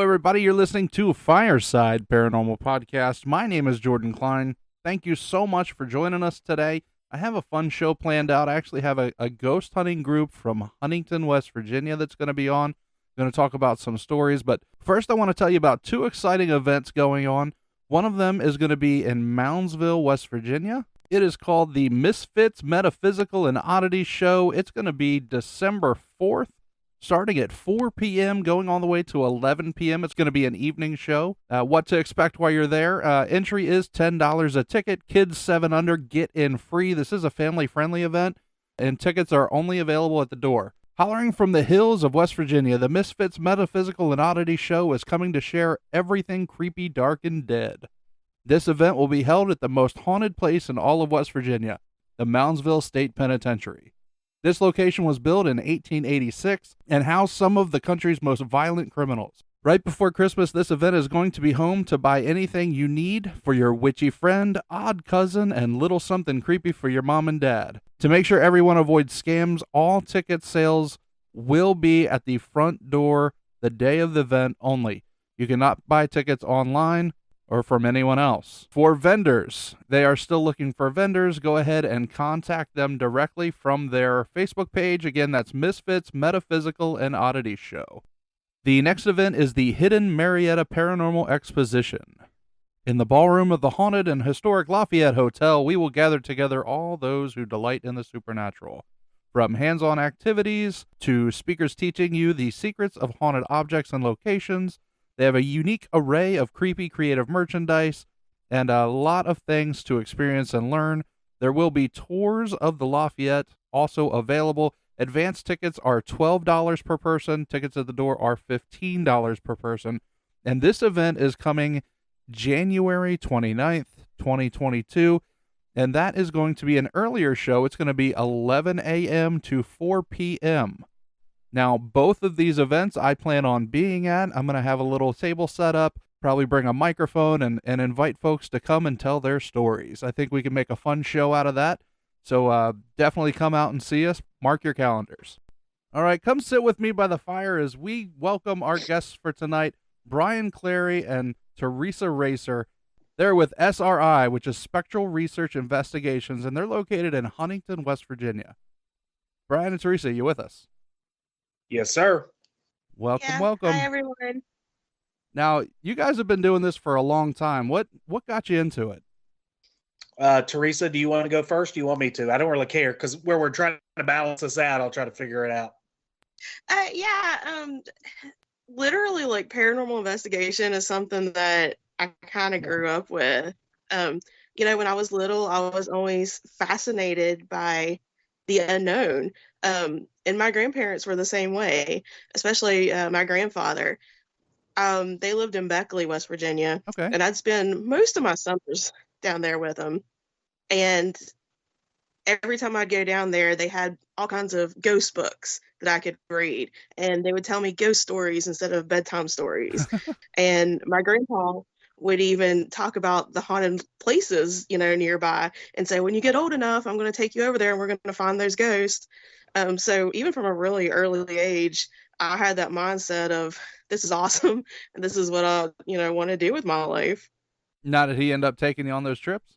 everybody. You're listening to Fireside Paranormal Podcast. My name is Jordan Cline. Thank you so much for joining us today. I have a fun show planned out. I actually have a ghost hunting group from Huntington, West Virginia that's going to be on. I'm going to talk about some stories, but first I want to tell you about two exciting events going on. One of them is going to be in Moundsville, West Virginia. It is called the Misfits Metaphysical and Oddities Show. It's going to be December 4th. Starting at 4 p.m., going all the way to 11 p.m. It's going to be an evening show. What to expect while you're there. Entry is $10 a ticket. Kids 7 under get in free. This is a family-friendly event, and tickets are only available at the door. Hollering from the hills of West Virginia, the Misfits Metaphysical and Oddity Show is coming to share everything creepy, dark, and dead. This event will be held at the most haunted place in all of West Virginia, the Moundsville State Penitentiary. This location was built in 1886 and housed some of the country's most violent criminals. Right before Christmas, this event is going to be home to buy anything you need for your witchy friend, odd cousin, and little something creepy for your mom and dad. To make sure everyone avoids scams, all ticket sales will be at the front door the day of the event only. You cannot buy tickets online or from anyone else. For vendors, they are still looking for vendors. Go ahead and contact them directly from their Facebook page. Again, that's Misfits Metaphysical and Oddity Show. The next event is the Hidden Marietta Paranormal Exposition. In the ballroom of the haunted and historic Lafayette Hotel, we will gather together all those who delight in the supernatural. From hands-on activities to speakers teaching you the secrets of haunted objects and locations, they have a unique array of creepy creative merchandise and a lot of things to experience and learn. There will be tours of the Lafayette also available. Advance tickets are $12 per person. Tickets at the door are $15 per person. And this event is coming January 29th, 2022. And that is going to be an earlier show. It's going to be 11 a.m. to 4 p.m. Now, both of these events I plan on being at. I'm going to have a little table set up, probably bring a microphone and invite folks to come and tell their stories. I think we can make a fun show out of that. So definitely come out and see us. Mark your calendars. All right, come sit with me by the fire as we welcome our guests for tonight, Brian Clary and Theresa Racer. They're with SRI, which is Spectral Research Investigations, and they're located in Huntington, West Virginia. Brian and Theresa, you with us? Yes, sir. Welcome, welcome. Hi, everyone. Now, you guys have been doing this for a long time. What got you into it? Theresa, do you want to go first? Do you want me to? I don't really care because where we're trying to balance this out, I'll try to figure it out. Literally, like, paranormal investigation is something that I kind of grew up with. When I was little, I was always fascinated by the unknown. And my grandparents were the same way, especially my grandfather. They lived in Beckley, West Virginia. Okay. And I'd spend most of my summers down there with them. And every time I'd go down there, they had all kinds of ghost books that I could read. And they would tell me ghost stories instead of bedtime stories. And my grandpa would even talk about the haunted places, nearby and say, when you get old enough, I'm going to take you over there and we're going to find those ghosts. So even from a really early age, I had that mindset of this is awesome. And this is what I, want to do with my life. Now, did he end up taking you on those trips?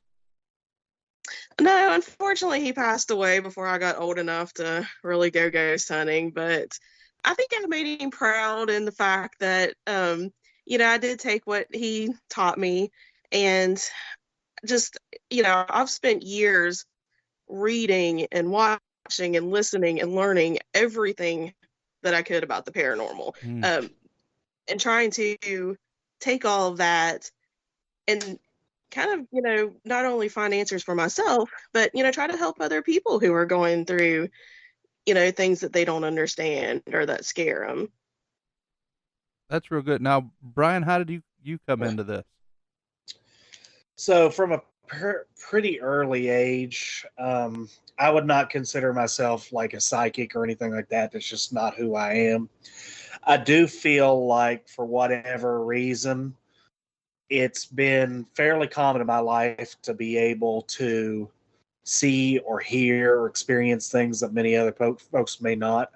No, unfortunately, he passed away before I got old enough to really go ghost hunting. But I think I made him proud in the fact that, I did take what he taught me and just, I've spent years reading and watching and listening and learning everything that I could about the paranormal, and trying to take all of that and kind of, not only find answers for myself, but, try to help other people who are going through, things that they don't understand or that scare them. That's real good. Now, Brian, how did you come into this? So from a pretty early age, I would not consider myself like a psychic or anything like that. That's just not who I am. I do feel like for whatever reason, it's been fairly common in my life to be able to see or hear or experience things that many other folks may not.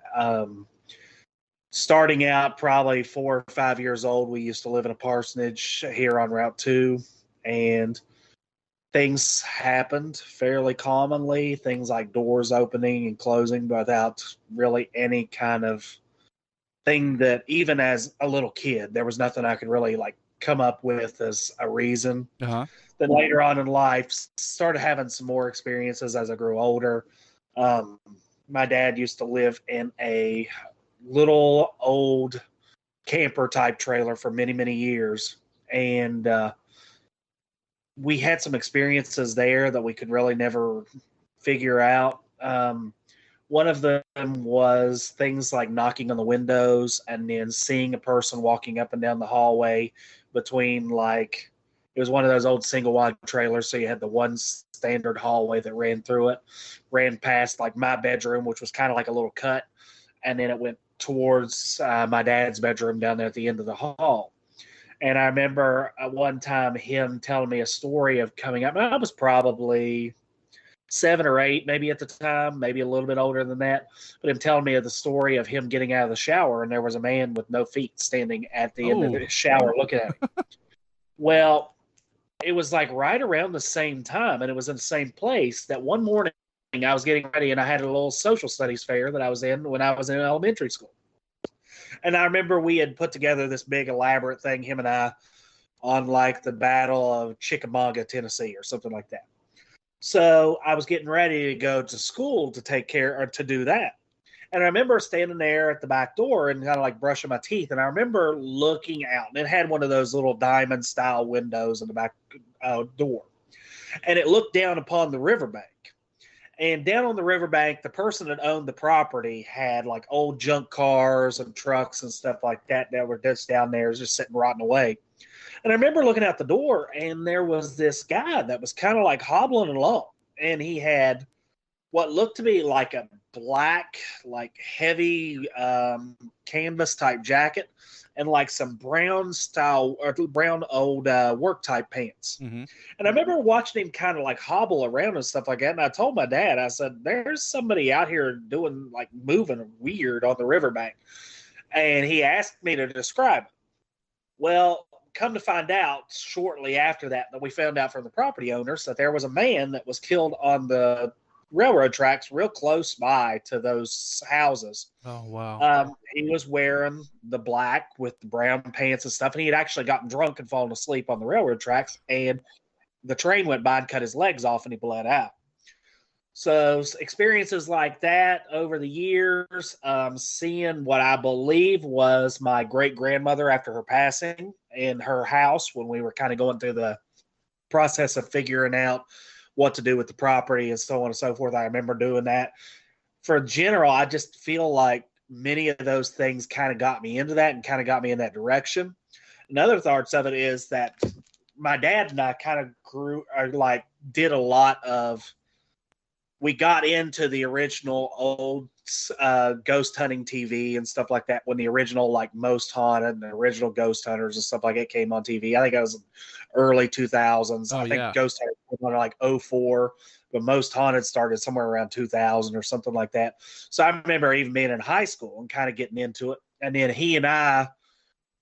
starting out probably 4 or 5 years old, we used to live in a parsonage here on Route 2, and things happened fairly commonly. Things like doors opening and closing without really any kind of thing that, even as a little kid, there was nothing I could really like come up with as a reason. Uh-huh. Then later on in life, started having some more experiences as I grew older. My dad used to live in a little old camper type trailer for many, many years. And we had some experiences there that we could really never figure out. One of them was things like knocking on the windows and then seeing a person walking up and down the hallway between, like, it was one of those old single wide trailers. So you had the one standard hallway that ran through it, ran past like my bedroom, which was kind of like a little cut. And then it went towards my dad's bedroom down there at the end of the hall. And I remember one time him telling me a story of coming up. I was probably 7 or 8, maybe at the time, maybe a little bit older than that. But him telling me of the story of him getting out of the shower, and there was a man with no feet standing at the end of the shower looking at him. Well, it was like right around the same time, and it was in the same place that one morning I was getting ready, and I had a little social studies fair that I was in when I was in elementary school. And I remember we had put together this big elaborate thing, him and I, on like the Battle of Chickamauga, Tennessee, or something like that. So I was getting ready to go to school to take care or to do that. And I remember standing there at the back door and kind of like brushing my teeth. And I remember looking out, and it had one of those little diamond style windows in the back door. And it looked down upon the riverbank. And down on the riverbank, the person that owned the property had like old junk cars and trucks and stuff like that were just down there, just sitting rotting away. And I remember looking out the door, and there was this guy that was kind of like hobbling along. And he had what looked to be like a black, like heavy canvas type jacket and like some brown style or brown old work type pants. Mm-hmm. And I remember watching him kind of like hobble around and stuff like that. And I told my dad, I said, there's somebody out here doing like moving weird on the riverbank. And he asked me to describe it. Well, come to find out shortly after that we found out from the property owners that there was a man that was killed on the railroad tracks real close by to those houses. Oh, wow. He was wearing the black with the brown pants and stuff, and he had actually gotten drunk and fallen asleep on the railroad tracks, and the train went by and cut his legs off, and he bled out. So experiences like that over the years, seeing what I believe was my great-grandmother after her passing in her house when we were kind of going through the process of figuring out what to do with the property and so on and so forth. I remember doing that. For general, I just feel like many of those things kind of got me into that and kind of got me in that direction. Another thoughts of it is that my dad and I kind of did a lot of, we got into the original old ghost hunting TV and stuff like that when the original like Most Haunted and the original Ghost Hunters and stuff like it came on TV. I think it was early 2000s. I think Ghost Hunters was on like 2004, but Most Haunted started somewhere around 2000 or something like that. So I remember even being in high school and kind of getting into it. And then he and I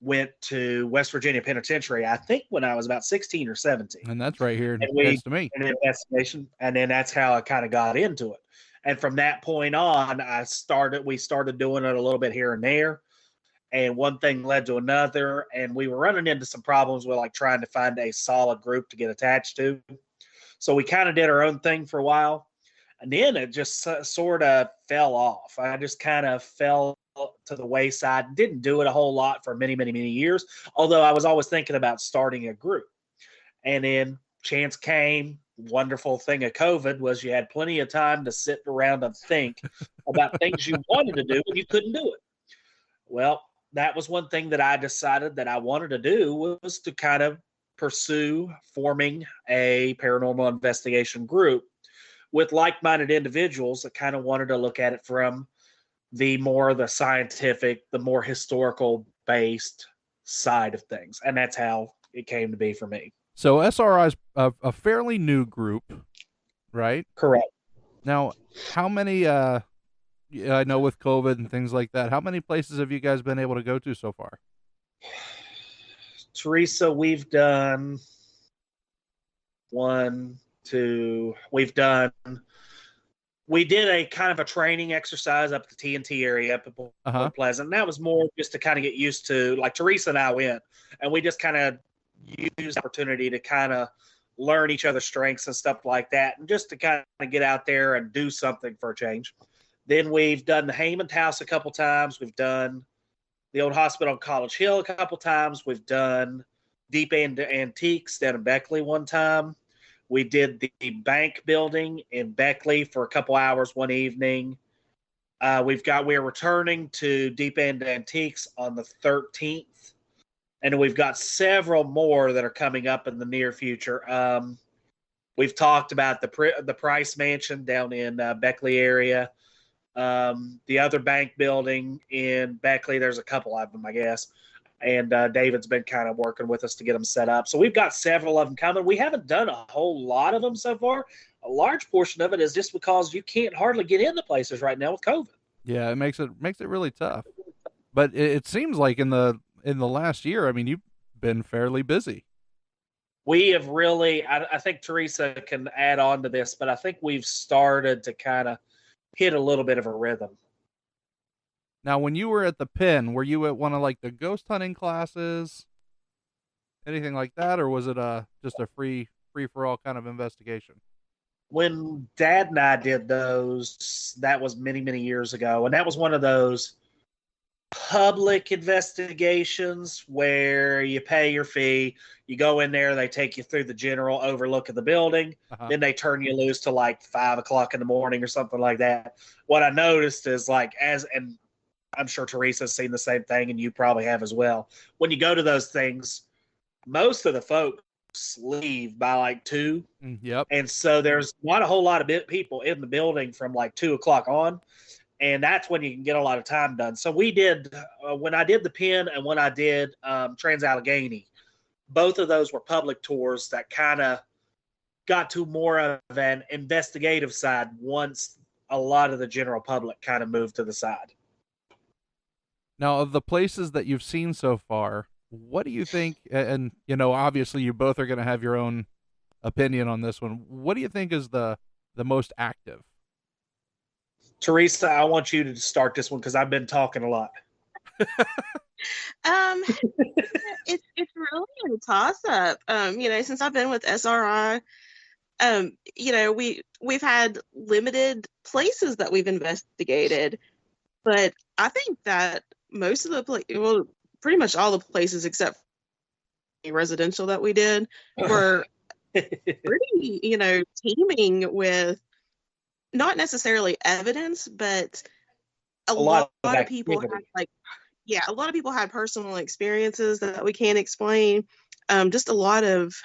went to West Virginia Penitentiary, I think when I was about 16 or 17. And that's right here next to me. An investigation, and then that's how I kind of got into it. And from that point on, we started doing it a little bit here and there. And one thing led to another. And we were running into some problems with like trying to find a solid group to get attached to. So we kind of did our own thing for a while. And then it just sort of fell off. I just kind of fell to the wayside, didn't do it a whole lot for many, many, many years. Although I was always thinking about starting a group. And then chance came. Wonderful thing of COVID was you had plenty of time to sit around and think about things you wanted to do and you couldn't do it. Well, that was one thing that I decided that I wanted to do was to kind of pursue forming a paranormal investigation group with like-minded individuals that kind of wanted to look at it from the scientific, the more historical based side of things. And that's how it came to be for me. So SRI is a fairly new group, right? Correct. Now, how many Yeah, I know with COVID and things like that. How many places have you guys been able to go to so far? Theresa, we've done we did a kind of a training exercise up at the TNT area up at Point Pleasant. And that was more just to kind of get used to, like Theresa and I went, and we just kind of used the opportunity to kind of learn each other's strengths and stuff like that, and just to kind of get out there and do something for a change. Then we've done the Heyman House a couple times. We've done the old hospital on College Hill a couple times. We've done Deep End Antiques down in Beckley one time. We did the bank building in Beckley for a couple hours one evening. We're returning to Deep End Antiques on the 13th, and we've got several more that are coming up in the near future. We've talked about the Price Mansion down in Beckley area. The other bank building in Beckley, there's a couple of them, I guess. And David's been kind of working with us to get them set up. So we've got several of them coming. We haven't done a whole lot of them so far. A large portion of it is just because you can't hardly get into places right now with COVID. Yeah, it makes it really tough. But it seems like in the last year, I mean, you've been fairly busy. We have really, I think Theresa can add on to this, but I think we've started to kind of hit a little bit of a rhythm. Now, when you were at the Pin, were you at one of like the ghost hunting classes, anything like that, or was it just a free for all kind of investigation? When Dad and I did those, that was many years ago, and that was one of those public investigations where you pay your fee, you go in there, they take you through the general overlook of the building, then they turn you loose to like 5 o'clock in the morning or something like that. What I noticed is and I'm sure Theresa's seen the same thing, and you probably have as well. When you go to those things, most of the folks leave by like 2. Yep. And so there's not a whole lot of people in the building from like 2 o'clock on. And that's when you can get a lot of time done. So we did, when I did the Pin and when I did Trans-Allegheny, both of those were public tours that kind of got to more of an investigative side once a lot of the general public kind of moved to the side. Now, of the places that you've seen so far, what do you think, and you know, obviously you both are going to have your own opinion on this one, what do you think is the most active? Theresa, I want you to start this one because I've been talking a lot. It's really a toss-up. You know, since I've been with SRI, you know, we've had limited places that we've investigated, but I think that most of the pretty much all the places except residential that we did were pretty, you know, teeming with not necessarily evidence, but a lot of people had a lot of people had personal experiences that we can't explain. Just a lot of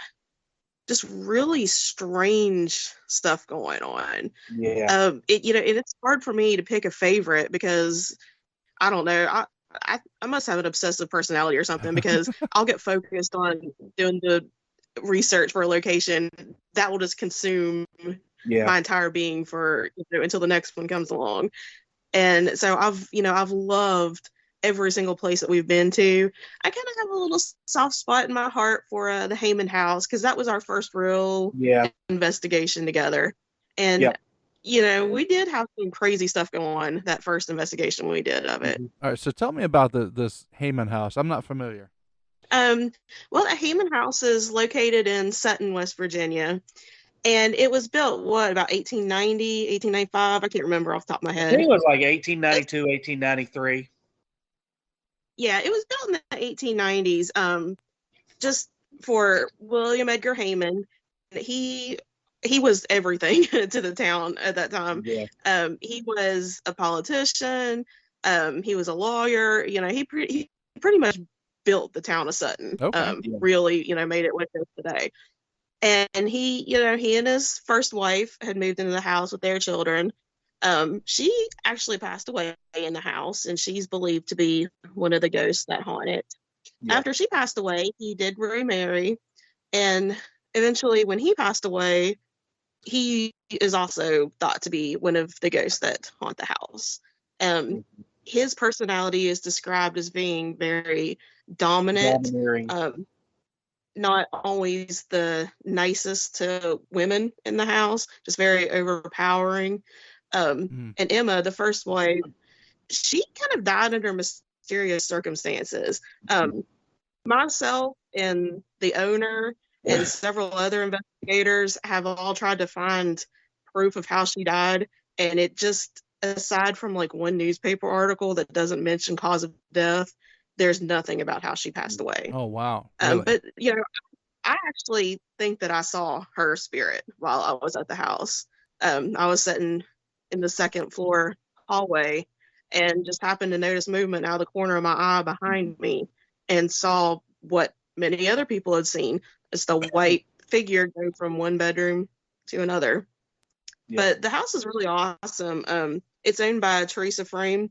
just really strange stuff going on. Yeah. It's hard for me to pick a favorite because I don't know. I must have an obsessive personality or something because I'll get focused on doing the research for a location that will just consume my entire being for until the next one comes along. And so I've loved every single place that we've been to. I kind of have a little soft spot in my heart for the Heyman House because that was our first real investigation together. And you know, we did have some crazy stuff go on that first investigation we did of it. All right, so tell me about this Heyman House. I'm not familiar. Well, the Heyman House is located in Sutton, West Virginia. And it was built, about 1890, 1895? I can't remember off the top of my head. I think it was like 1892, 1893. Yeah, it was built in the 1890s, just for William Edgar Heyman. He was everything to the town at that time. Yeah. He was a politician. He was a lawyer. You know, he pretty much built the town of Sutton. Okay. Really, you know, made it what it is today. And he and his first wife had moved into the house with their children. She actually passed away in the house, and she's believed to be one of the ghosts that haunt it. Yeah. After she passed away, he did remarry, and eventually when he passed away, he is also thought to be one of the ghosts that haunt the house. His personality is described as being very dominant, Domineering. not always the nicest to women in the house, just very overpowering. And Emma, the first wife, she kind of died under mysterious circumstances. Myself and the owner and several other investigators have all tried to find proof of how she died, and it just, aside from like one newspaper article that doesn't mention cause of death, there's nothing about how she passed away. Oh, wow. Really? But I actually think that I saw her spirit while I was at the house. I was sitting in the second floor hallway and just happened to notice movement out of the corner of my eye behind me, and saw what many other people had seen. It's the white figure go from one bedroom to another. Yeah. But the house is really awesome. It's owned by Theresa Frame,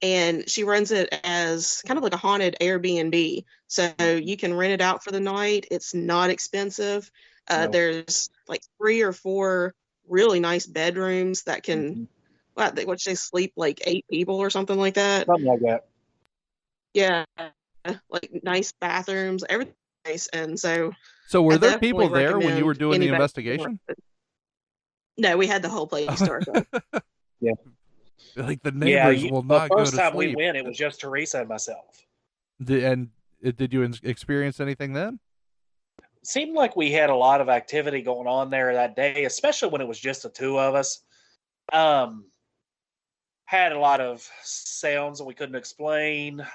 and she runs it as kind of like a haunted Airbnb. So you can rent it out for the night. It's not expensive. There's like 3 or 4 really nice bedrooms that can, which they sleep like 8 people or something like that. Something like that. Yeah, like nice bathrooms, everything nice. And so were there people there when you were doing the investigation? No, we had the whole place to ourselves. Yeah. Like the neighbors will not go to sleep. The first time we went, it was just Theresa and myself. Did you experience anything then? It seemed like we had a lot of activity going on there that day, especially when it was just the 2 of us. Had a lot of sounds that we couldn't explain.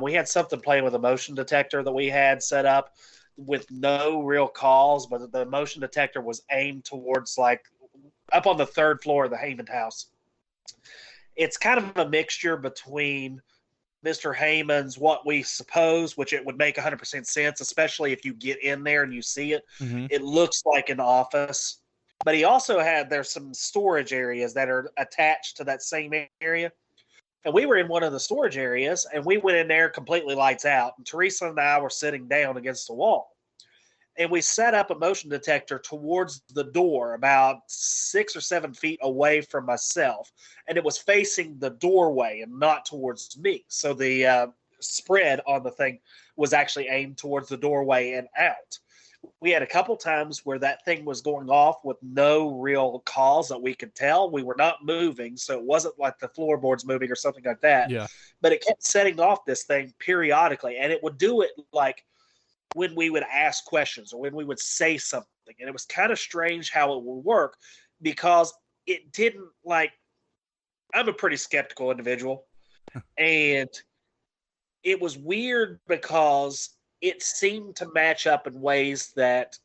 We had something playing with a motion detector that we had set up with no real calls, but the motion detector was aimed towards like up on the 3rd floor of the Heyman house. It's kind of a mixture between Mr. Heyman's what we suppose, which it would make 100% sense, especially if you get in there and you see it. It looks like an office. But he also there's some storage areas that are attached to that same area. And we were in one of the storage areas, and we went in there completely lights out. And Theresa and I were sitting down against the wall. And we set up a motion detector towards the door about 6 or 7 feet away from myself. And it was facing the doorway and not towards me. So the spread on the thing was actually aimed towards the doorway and out. We had a couple times where that thing was going off with no real cause that we could tell. We were not moving, so it wasn't like the floorboards moving or something like that. Yeah. But it kept setting off this thing periodically, and it would do it like when we would ask questions or when we would say something. And it was kind of strange how it would work, because it didn't like, I'm a pretty skeptical individual, and it was weird because it seemed to match up in ways that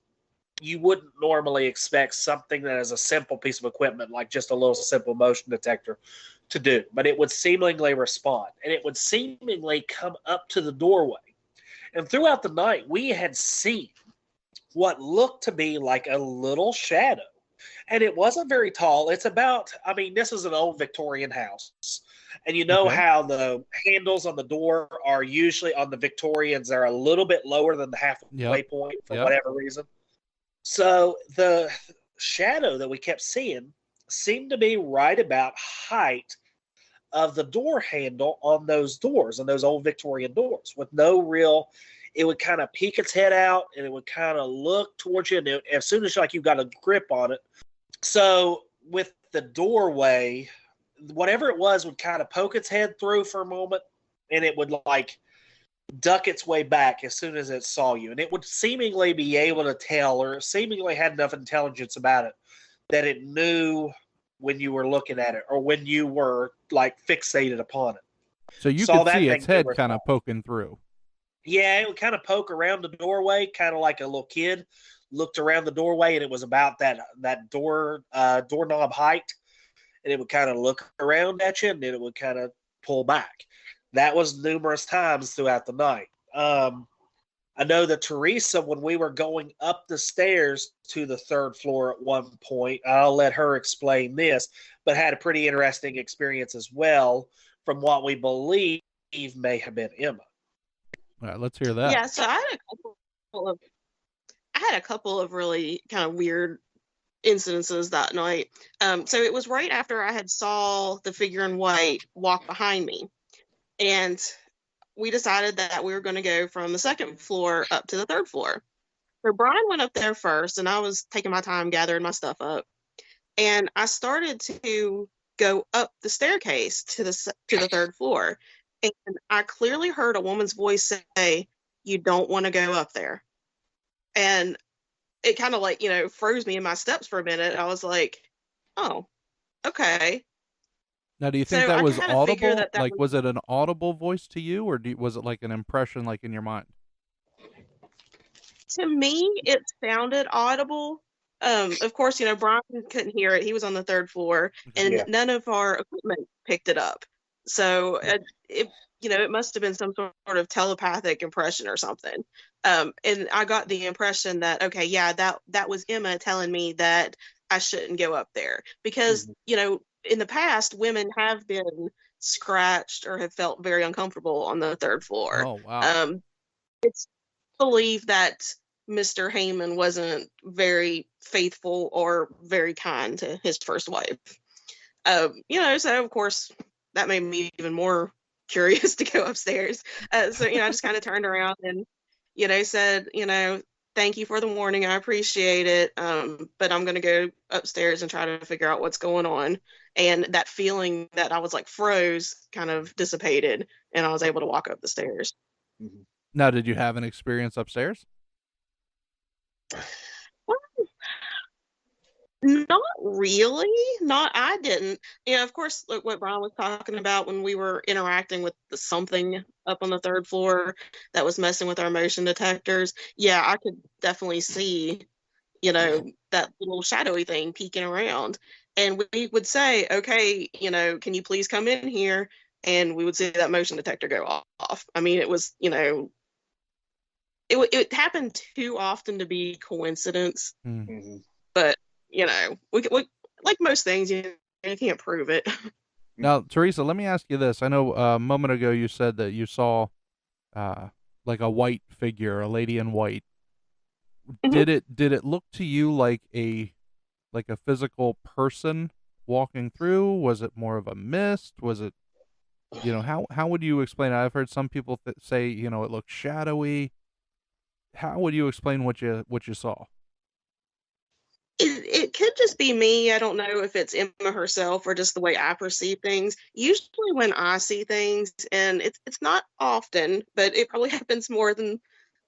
you wouldn't normally expect something that is a simple piece of equipment, like just a little simple motion detector, to do. But it would seemingly respond, and it would seemingly come up to the doorway. And throughout the night, we had seen what looked to be like a little shadow. And it wasn't very tall. It's about, this is an old Victorian house. And you know how the handles on the door are usually on the Victorians, they're a little bit lower than the halfway point for whatever reason. So the shadow that we kept seeing seemed to be right about height of the door handle on those doors, on those old Victorian doors, with no real, it would kind of peek its head out and it would kind of look towards you. And as soon as you've got a grip on it. So with the doorway, whatever it was would kind of poke its head through for a moment, and it would like duck its way back as soon as it saw you. And it would seemingly be able to tell, or seemingly had enough intelligence about it, that it knew when you were looking at it or when you were like fixated upon it. So you could see its head kind of poking through. Yeah, it would kind of poke around the doorway, kind of like a little kid looked around the doorway, and it was about that doorknob height. And it would kind of look around at you, and then it would kind of pull back. That was numerous times throughout the night. I know that Theresa, when we were going up the stairs to the 3rd floor at one point, I'll let her explain this, but had a pretty interesting experience as well from what we believe may have been Emma. All right, let's hear that. Yeah, so I had a couple of really kind of weird incidences that night. So it was right after I had saw the figure in white walk behind me, and we decided that we were going to go from the second floor up to the third floor. So Brian went up there first, and I was taking my time gathering my stuff up, and I started to go up the staircase to the third floor, and I clearly heard a woman's voice say, "You don't want to go up there," and it kind of like, froze me in my steps for a minute. I was like, oh, okay. Now, do you think So that I was kind of figured audible? that Like, was it an audible voice to you, or was it like an impression, like in your mind? to me, it sounded audible. Of course, Brian couldn't hear it. He was on the third floor, and Yeah. none of our equipment picked it up. So it must have been some sort of telepathic impression or something. And I got the impression that, okay, yeah, that was Emma telling me that I shouldn't go up there because, in the past, women have been scratched or have felt very uncomfortable on the third floor. Oh, wow. It's believed that Mr. Heyman wasn't very faithful or very kind to his first wife. So of course that made me even more curious to go upstairs. So I just kind of turned around and, said, thank you for the warning. I appreciate it. But I'm going to go upstairs and try to figure out what's going on. And that feeling that I was like froze kind of dissipated, and I was able to walk up the stairs. Mm-hmm. Now, did you have an experience upstairs? Well, not really. I didn't. Of course, like what Brian was talking about when we were interacting with something up on the third floor that was messing with our motion detectors. Yeah, I could definitely see, that little shadowy thing peeking around. And we would say, okay, can you please come in here? And we would see that motion detector go off. I mean, it was, it happened too often to be coincidence. Mm-hmm. But we like most things, you can't prove it. Now, Theresa, let me ask you this. I know a moment ago you said that you saw like a white figure, a lady in white. Mm-hmm. Did it look to you like a physical person walking through? Was it more of a mist? Was it, how would you explain it? I've heard some people say, it looked shadowy. How would you explain what you saw? It could just be me. I don't know if it's Emma herself or just the way I perceive things. Usually when I see things, and it's not often, but it probably happens more than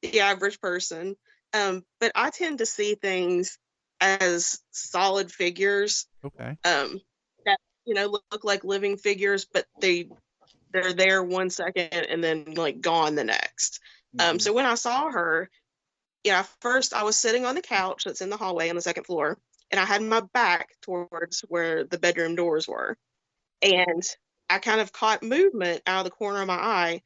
the average person. But I tend to see things as solid figures. Okay. That look like living figures, but they're there 1 second and then like gone the next. Mm-hmm. So when I saw her, first I was sitting on the couch that's in the hallway on the second floor, and I had my back towards where the bedroom doors were. And I kind of caught movement out of the corner of my eye.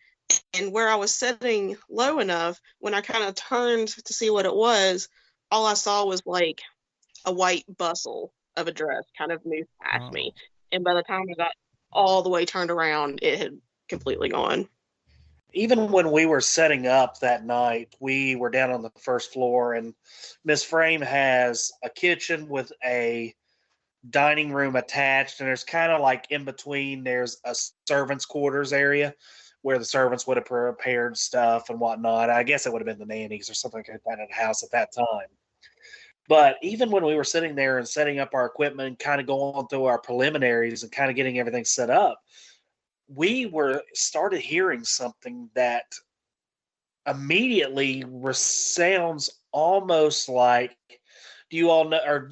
And where I was sitting low enough, when I kind of turned to see what it was, all I saw was like a white bustle of a dress kind of move past me. And by the time I got all the way turned around, it had completely gone. Even when we were setting up that night, we were down on the first floor, and Miss Frame has a kitchen with a dining room attached, and there's kind of like in between, there's a servants' quarters area where the servants would have prepared stuff and whatnot. I guess it would have been the nannies or something like that at the house at that time. But even when we were sitting there and setting up our equipment and kind of going through our preliminaries and kind of getting everything set up, we started hearing something that immediately sounds almost like, do you all know, or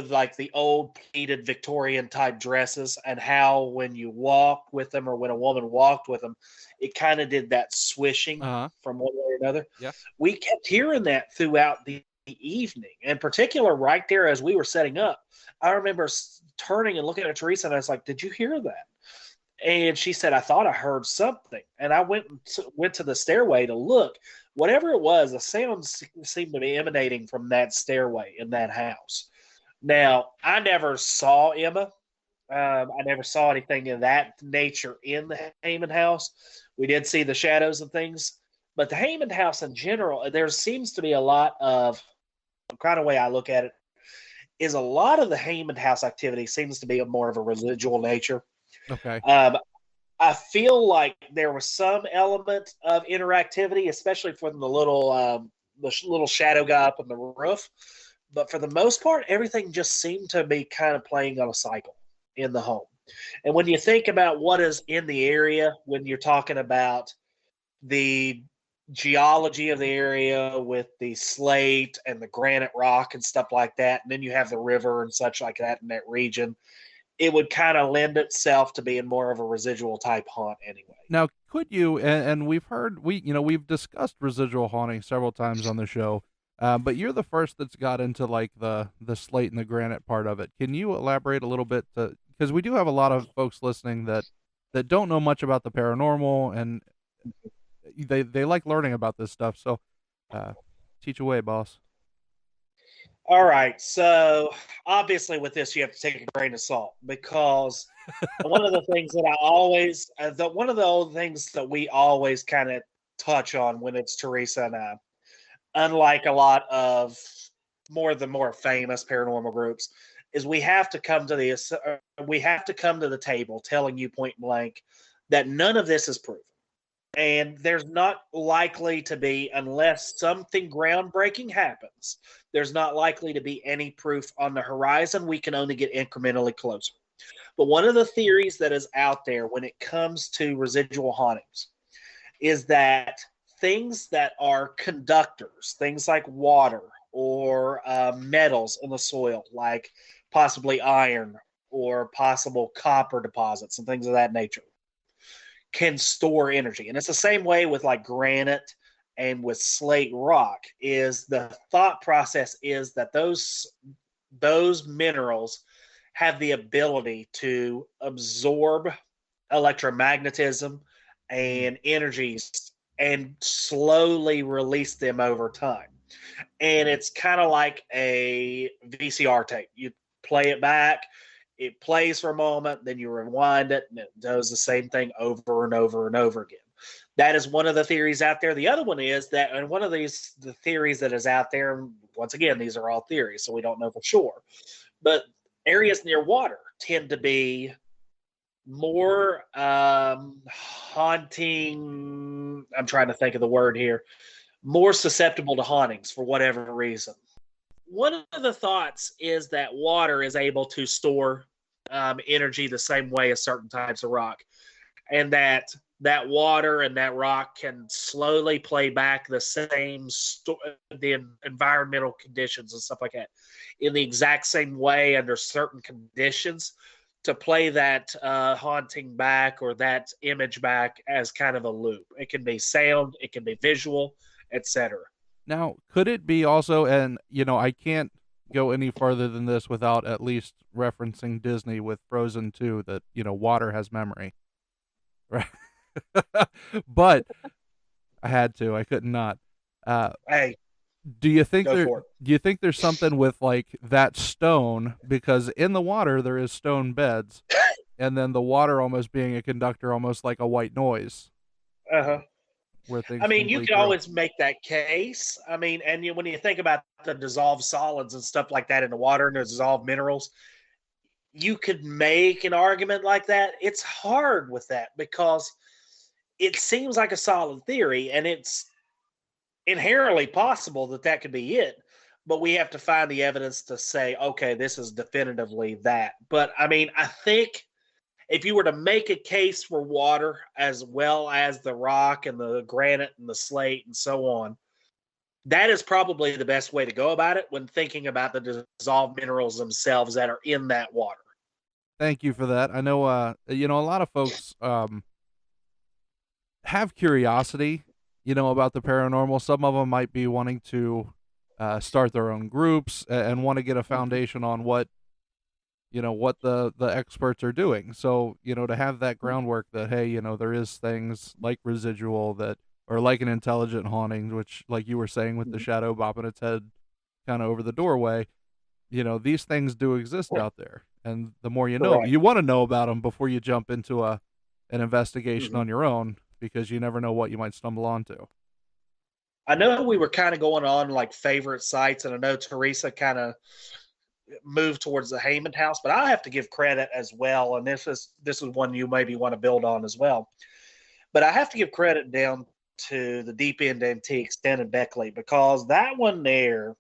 like the old pleated Victorian type dresses, and how when you walk with them or when a woman walked with them, it kind of did that swishing from one way or another. Yeah. We kept hearing that throughout the evening, in particular right there as we were setting up. I remember turning and looking at Theresa, and I was like, did you hear that? And she said, I thought I heard something. And I went to the stairway to look. Whatever it was, the sound seemed to be emanating from that stairway in that house. Now, I never saw Emma. I never saw anything of that nature in the Heyman house. We did see the shadows and things. But the Heyman house in general, there seems to be a lot of, the kind of way I look at it, is a lot of the Hammond House activity seems to be more of a residual nature. Okay. I feel like there was some element of interactivity, especially from the little shadow guy up on the roof. But for the most part, everything just seemed to be kind of playing on a cycle in the home. And when you think about what is in the area, when you're talking about the geology of the area with the slate and the granite rock and stuff like that, and then you have the river and such like that in that region, it would kind of lend itself to being more of a residual type haunt anyway. Now, could you, and we've discussed residual haunting several times on the show, but you're the first that's got into like the slate and the granite part of it. Can you elaborate a little bit, because we do have a lot of folks listening that don't know much about the paranormal, and they like learning about this stuff. So teach away, boss. All right. So obviously with this, you have to take a grain of salt, because one of the things that I always, one of the old things that we always kind of touch on when it's Theresa and I, unlike a lot of the more famous paranormal groups, is we have to come to the table telling you point blank that none of this is proven. And there's not likely to be, unless something groundbreaking happens, there's not likely to be any proof on the horizon. We can only get incrementally closer. But one of the theories that is out there when it comes to residual hauntings is that things that are conductors, things like water or metals in the soil, like possibly iron or possible copper deposits and things of that nature, can store energy. And it's the same way with like granite and with slate rock. Is the thought process is that those minerals have the ability to absorb electromagnetism and energies and slowly release them over time. And it's kind of like a VCR tape. You play it back, it plays for a moment, then you rewind it, and it does the same thing over and over and over again. That is one of the theories out there. The other one is that, and one of the theories that is out there, and once again, these are all theories, so we don't know for sure, but areas near water tend to be more haunting. I'm trying to think of the word here. More susceptible to hauntings for whatever reason. One of the thoughts is that water is able to store energy the same way as certain types of rock, and that water and that rock can slowly play back the same the environmental conditions and stuff like that in the exact same way under certain conditions to play that haunting back or that image back as kind of a loop. It can be sound, it can be visual, etc. Now, could it be also, and I can't go any farther than this without at least referencing Disney with Frozen 2, that water has memory, right? But I had to. I couldn't not. Hey, do you think do you think there's something with like that stone, because in the water there is stone beds, and then the water almost being a conductor, almost like a white noise. Where things, I mean, you can always make that case. I mean, and when you think about the dissolved solids and stuff like that in the water and the dissolved minerals, you could make an argument like that. It's hard with that because it seems like a solid theory, and it's inherently possible that could be it. But we have to find the evidence to say, okay, this is definitively that. But I mean, I think if you were to make a case for water as well as the rock and the granite and the slate and so on, that is probably the best way to go about it when thinking about the dissolved minerals themselves that are in that water. Thank you for that. I know, a lot of folks have curiosity, about the paranormal. Some of them might be wanting to start their own groups and want to get a foundation on what the experts are doing. So, to have that groundwork that, hey, there is things like residual that, or like an intelligent haunting, which, like you were saying, with the shadow bopping its head kind of over the doorway, these things do exist out there. And the more you know, you want to know about them before you jump into an investigation on your own, because you never know what you might stumble onto. I know we were kind of going on like favorite sites, and I know Theresa kind of move towards the Heyman house, but I have to give credit as well. And this is one you maybe want to build on as well. But I have to give credit down to the Deep End Antiques down in Beckley, because that one there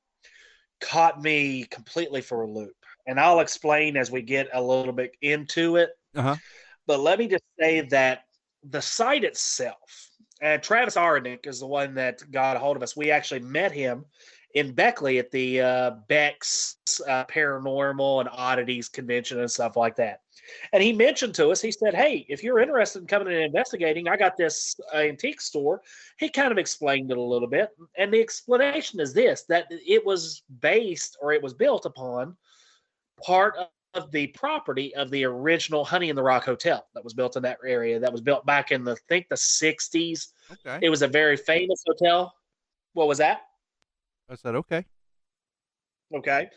caught me completely for a loop. And I'll explain as we get a little bit into it. Uh-huh. But let me just say that the site itself, and Travis Arnick is the one that got a hold of us. We actually met him in Beckley at the Beck's Paranormal and Oddities convention and stuff like that. And he mentioned to us, he said, hey, if you're interested in coming and investigating, I got this antique store. He kind of explained it a little bit. And the explanation is this, that it was based, or it was built upon part of the property of the original Honey in the Rock Hotel that was built in that area. That was built back in I think the 60s. Okay. It was a very famous hotel. What was that? I said, okay. Okay.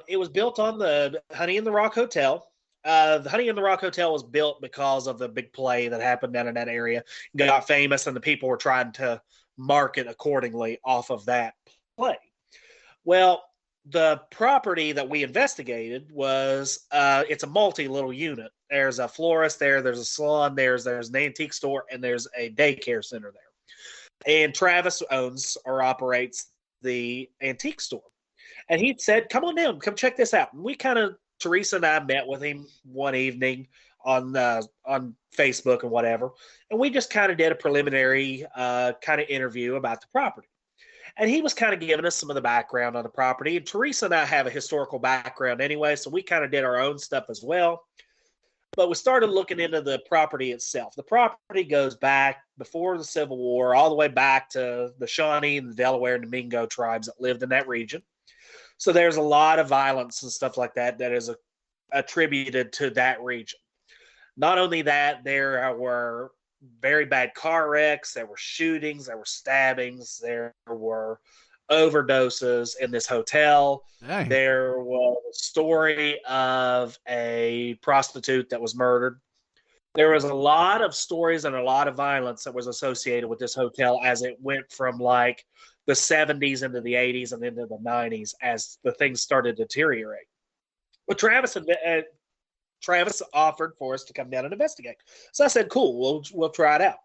It was built on the Honey in the Rock Hotel. The Honey in the Rock Hotel was built because of the big play that happened down in that area. It got famous, and the people were trying to market accordingly off of that play. Well, the property that we investigated was it's a multi-little unit. There's a florist there, there's a salon, there's an antique store, and there's a daycare center there. And Travis owns or operates the antique store. And he said, come on down, come check this out. And we kind of, Theresa and I met with him one evening on Facebook and whatever. And we just kind of did a preliminary kind of interview about the property. And he was kind of giving us some of the background on the property. And Theresa and I have a historical background anyway, so we kind of did our own stuff as well. But we started looking into the property itself. The property goes back before the Civil War, all the way back to the Shawnee and the Delaware and the Mingo tribes that lived in that region. So there's a lot of violence and stuff like that that is attributed to that region. Not only that, there were very bad car wrecks, there were shootings, there were stabbings, there were overdoses in this hotel. Dang. There was a story of a prostitute that was murdered. There was a lot of stories and a lot of violence that was associated with this hotel as it went from like the 70s into the 80s and into the 90s as the things started to deteriorate. But Travis offered for us to come down and investigate. So I said, cool, we'll try it out.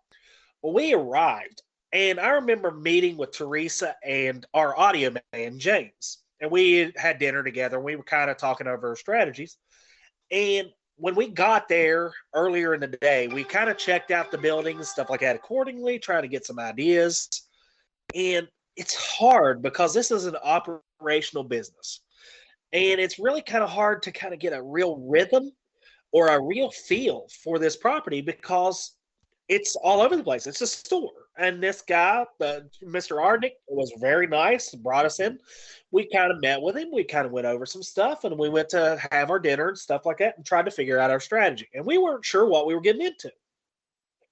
Well, we arrived, and I remember meeting with Theresa and our audio man, James. And we had dinner together, and we were kind of talking over our strategies. And when we got there earlier in the day, we kind of checked out the building and stuff like that accordingly, trying to get some ideas. And it's hard because this is an operational business. And it's really kind of hard to kind of get a real rhythm or a real feel for this property because it's all over the place. It's a store. And this guy, Mr. Arnick, was very nice, brought us in. We kind of met with him. We kind of went over some stuff, and we went to have our dinner and stuff like that and tried to figure out our strategy. And we weren't sure what we were getting into.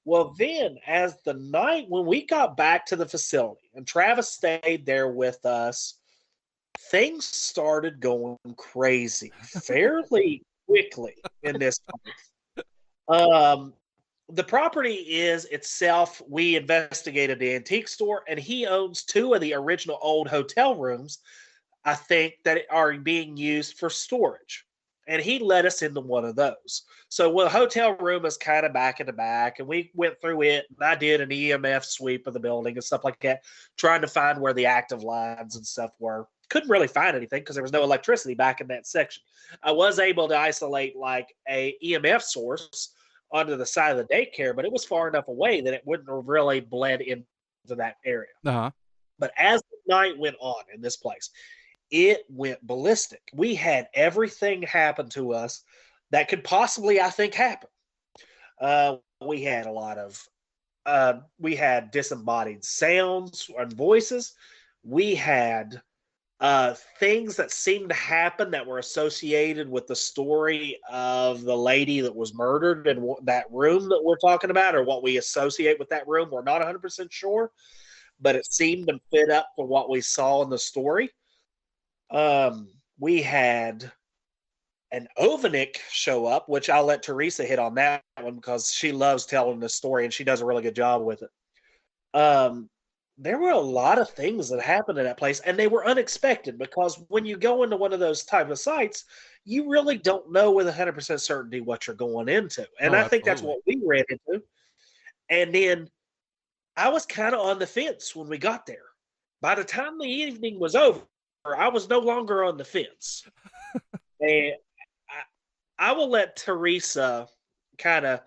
Well, then, as the night, when we got back to the facility, and Travis stayed there with us, things started going crazy fairly quickly in this place. The property is itself, we investigated the antique store, and he owns two of the original old hotel rooms, I think, that are being used for storage. And he let us into one of those. So the hotel room is kind of back in the back, and we went through it, and I did an EMF sweep of the building and stuff like that, trying to find where the active lines and stuff were. Couldn't really find anything because there was no electricity back in that section. I was able to isolate like a EMF source onto the side of the daycare, but it was far enough away that it wouldn't have really bled into that area. Uh-huh. But as the night went on in this place, it went ballistic. We had everything happen to us that could possibly, I think, happen. We had a lot of, we had disembodied sounds and voices. We had things that seemed to happen that were associated with the story of the lady that was murdered in that room that we're talking about, or what we associate with that room. We're not 100% sure, but it seemed to fit up for what we saw in the story. We had an Ovanik show up, which I'll let Theresa hit on that one because she loves telling the story and she does a really good job with it. there were a lot of things that happened in that place, and they were unexpected because when you go into one of those type of sites, you really don't know with 100% certainty what you're going into. And Oh, I think that's absolutely. what we ran into. And then I was kind of on the fence when we got there. By the time the evening was over, I was no longer on the fence. And I will let Theresa kind of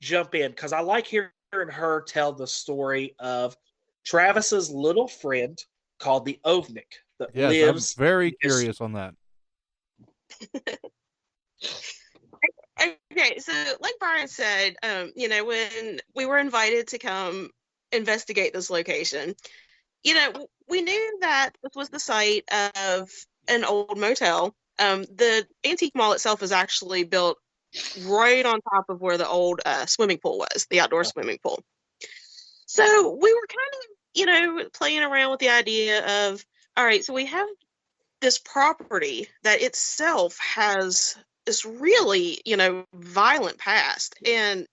jump in because I like hearing her tell the story of Travis's little friend called the Ovnik that Yes, I'm lives. very curious on that. Okay, so like Brian said, when we were invited to come investigate this location, we knew that this was the site of an old motel. The antique mall itself is actually built right on top of where the old swimming pool was, the outdoor swimming pool. So we were kind of, playing around with the idea of, all right, so we have this property that itself has this really, violent past and,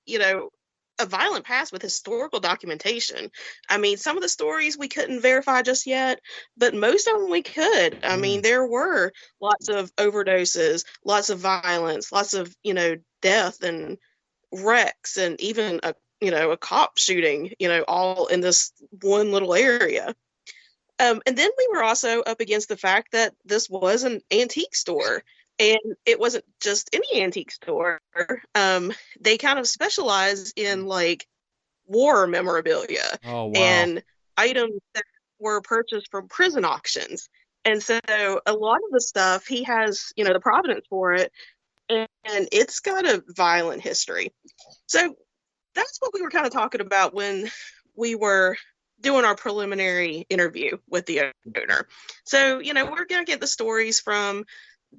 a violent past with historical documentation. I mean, some of the stories we couldn't verify just yet, but most of them we could. I mean, there were lots of overdoses, lots of violence, lots of, death and wrecks, and even a cop shooting, all in this one little area. And then we were also up against the fact that this was an antique store. And it wasn't just any antique store. They kind of specialize in like war memorabilia and items that were purchased from prison auctions. And so a lot of the stuff he has, the provenance for it, and it's got a violent history. So that's what we were kind of talking about when we were doing our preliminary interview with the owner. So, we're going to get the stories from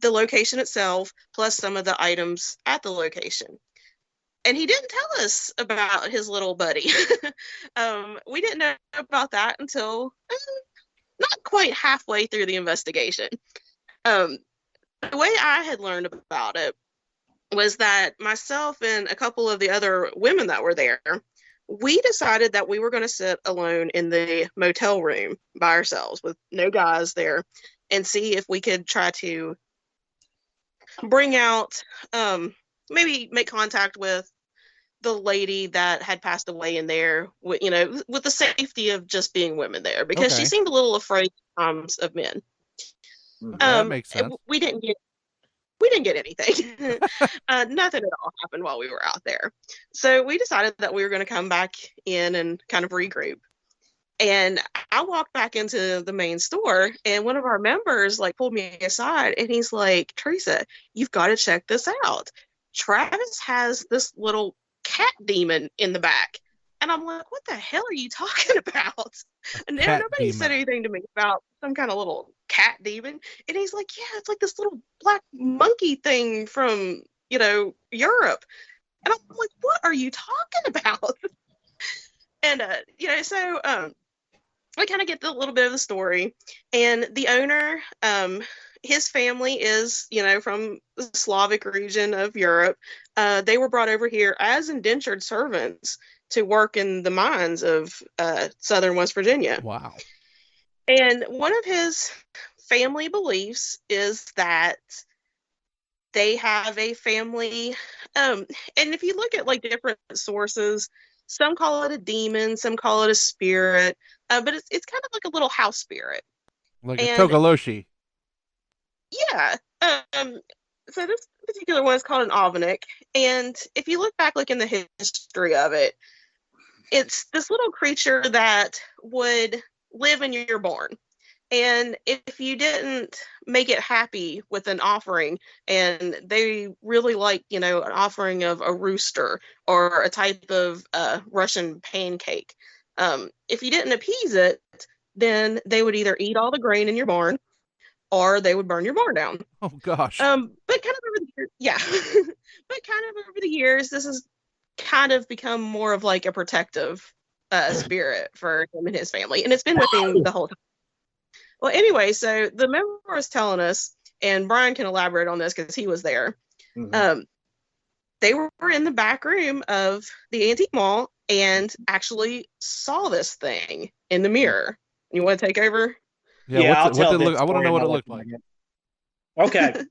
the location itself, plus some of the items at the location. And he didn't tell us about his little buddy. We didn't know about that until not quite halfway through the investigation. The way I had learned about it was that myself and a couple of the other women that were there, we decided that we were going to sit alone in the motel room by ourselves with no guys there and see if we could try to bring out, maybe make contact with the lady that had passed away in there, with the safety of just being women there, because she seemed a little afraid of men. That makes sense. We didn't get anything. Nothing at all happened while we were out there. So we decided that we were going to come back in and kind of regroup. And I walked back into the main store, and one of our members pulled me aside, and he's like, "Theresa, you've got to check this out. Travis has this little cat demon in the back." And I'm like, "What the hell are you talking about?" And nobody said anything to me about some kind of little cat demon. And he's like, "Yeah, it's like this little black monkey thing from, Europe." And I'm like, "What are you talking about?" And, so I kind of get a little bit of the story. And the owner, his family is, from the Slavic region of Europe. They were brought over here as indentured servants to work in the mines of southern West Virginia. Wow. And one of his family beliefs is that they have a family, and if you look at different sources, some call it a demon, some call it a spirit, but it's kind of like a little house spirit. Like a Tokoloshi. Yeah. So this particular one is called an Ovnik. And if you look back in the history of it, it's this little creature that would live in your barn. And if you didn't make it happy with an offering, and they really like, an offering of a rooster or a type of Russian pancake, if you didn't appease it, then they would either eat all the grain in your barn or they would burn your barn down. Oh, gosh. But kind of over the years, yeah. But kind of over the years, this has kind of become more of a protective spirit for him and his family. And it's been with him the whole time. Well, anyway, so the member was telling us, and Brian can elaborate on this because he was there. Mm-hmm. They were in the back room of the antique mall and actually saw this thing in the mirror. You want to take over? Yeah, I want to know what it looked like. Okay.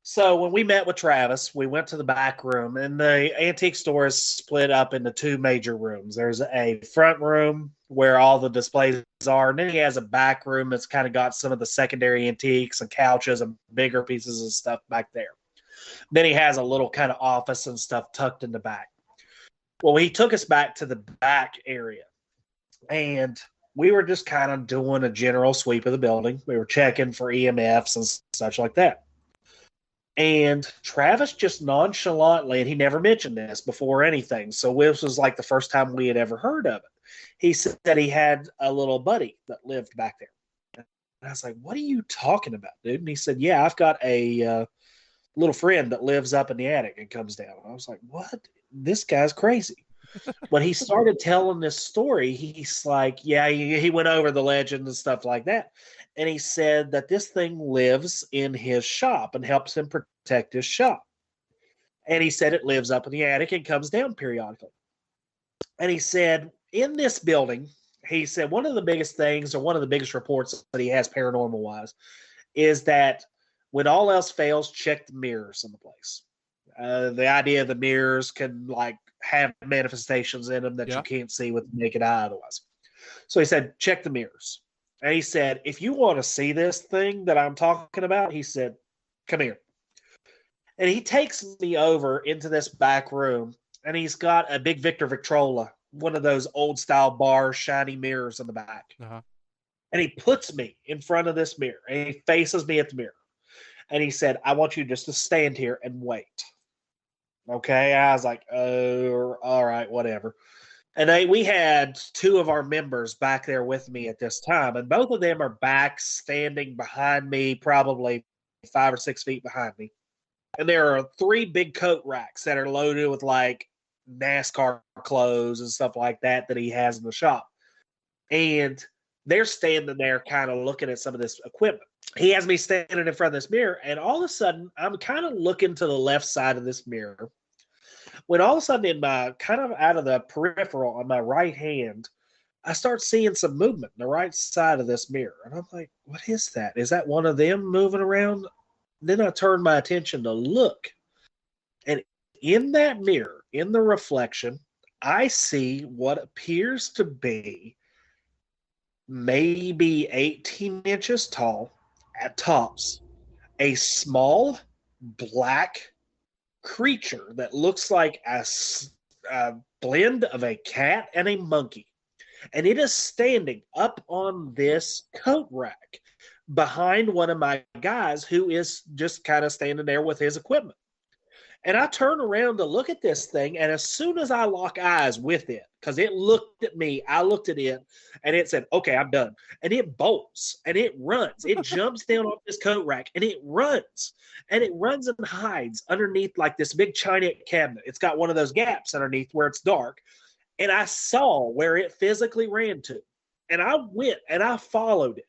So when we met with Travis, we went to the back room, and the antique store is split up into two major rooms. There's a front room where all the displays are, and then he has a back room that's kind of got some of the secondary antiques and couches and bigger pieces of stuff back there. Then he has a little kind of office and stuff tucked in the back. Well, he took us back to the back area, and we were just kind of doing a general sweep of the building. We were checking for EMFs and such like that. And Travis just nonchalantly, and he never mentioned this before anything, so this was like the first time we had ever heard of it. He said that he had a little buddy that lived back there. And I was like, what are you talking about, dude? And he said, yeah, I've got a little friend that lives up in the attic and comes down. I was like, what? This guy's crazy. When he started telling this story, he's like, yeah, he went over the legend and stuff like that. And he said that this thing lives in his shop and helps him protect his shop. And he said it lives up in the attic and comes down periodically. And he said, in this building, he said one of the biggest things, or one of the biggest reports that he has paranormal-wise, is that when all else fails, check the mirrors in the place. The idea of the mirrors can like have manifestations in them that you can't see with the naked eye otherwise. So he said, check the mirrors. And he said, if you want to see this thing that I'm talking about, he said, come here. And he takes me over into this back room, and he's got a big Victor Victrola, one of those old style bar shiny mirrors in the back. Uh-huh. And he puts me in front of this mirror, and he faces me at the mirror. And he said, I want you just to stand here and wait. Okay. I was like, oh, all right, whatever. And we had two of our members back there with me at this time, and both of them are back standing behind me, probably 5 or 6 feet behind me. And there are 3 big coat racks that are loaded with like NASCAR clothes and stuff like that he has in the shop. And they're standing there kind of looking at some of this equipment. He has me standing in front of this mirror, and all of a sudden, I'm kind of looking to the left side of this mirror, when all of a sudden, in my kind of out of the peripheral on my right hand, I start seeing some movement on the right side of this mirror. And I'm like, what is that? Is that one of them moving around? Then I turn my attention to look. And in that mirror, in the reflection, I see what appears to be maybe 18 inches tall at tops, a small black creature that looks like a blend of a cat and a monkey. And it is standing up on this coat rack behind one of my guys who is just kind of standing there with his equipment. And I turn around to look at this thing, and as soon as I lock eyes with it, because it looked at me, I looked at it, and it said, okay, I'm done. And it bolts, and it runs. It jumps down off this coat rack, and it runs. And it runs and hides underneath like this big china cabinet. It's got one of those gaps underneath where it's dark. And I saw where it physically ran to. And I went and I followed it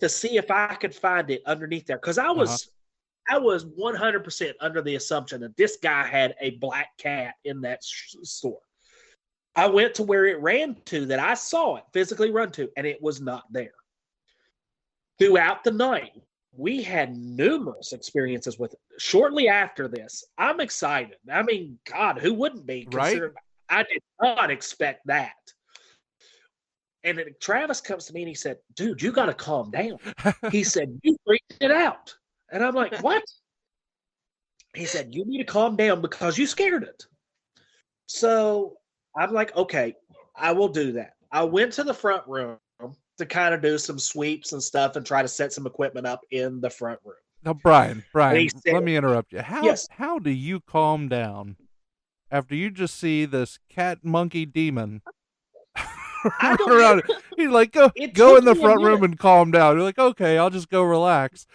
to see if I could find it underneath there. Because I was 100% under the assumption that this guy had a black cat in that store. I went to where it ran to, that I saw it physically run to, and it was not there. Throughout the night, we had numerous experiences with it. Shortly after this, I'm excited. I mean, God, who wouldn't be? Right? I did not expect that. And then Travis comes to me and he said, dude, you got to calm down. He said, you freaked it out. And I'm like, what? He said, you need to calm down because you scared it. So I'm like, okay, I will do that. I went to the front room to kind of do some sweeps and stuff and try to set some equipment up in the front room. Now, Brian, said, let me interrupt you. Yes. How do you calm down after you just see this cat monkey demon run around? He's like, go in the front room and calm down. You're like, okay, I'll just go relax.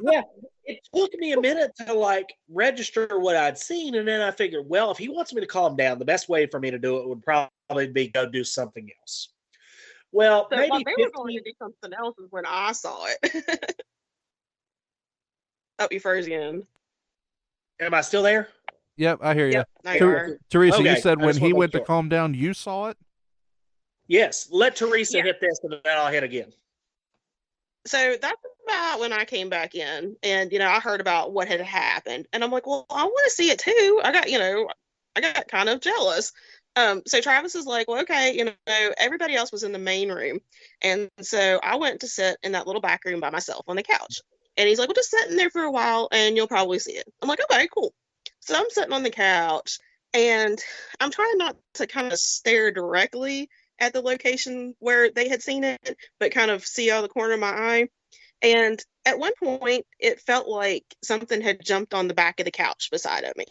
Yeah, it took me a minute to like register what I'd seen, and then I figured, well, if he wants me to calm down, the best way for me to do it would probably be go do something else. Well, So maybe while they were going to do something else is when I saw it. Oh, you froze again. Am I still there? Yep, I hear you. Yep, there you are. Teresa, Okay, you said I when just he wanna went make to sure. calm down, you saw it? Yes, let Theresa hit this, and then I'll hit again. So that's about when I came back in, and I heard about what had happened, and I'm like, well, I want to see it too. I got kind of jealous. So Travis is like, well, okay, everybody else was in the main room, and so I went to sit in that little back room by myself on the couch, and he's like, well, just sit in there for a while, and you'll probably see it. I'm like, okay, cool. So I'm sitting on the couch, and I'm trying not to kind of stare directly at the location where they had seen it, but kind of see out of the corner of my eye. And at one point, it felt like something had jumped on the back of the couch beside of me.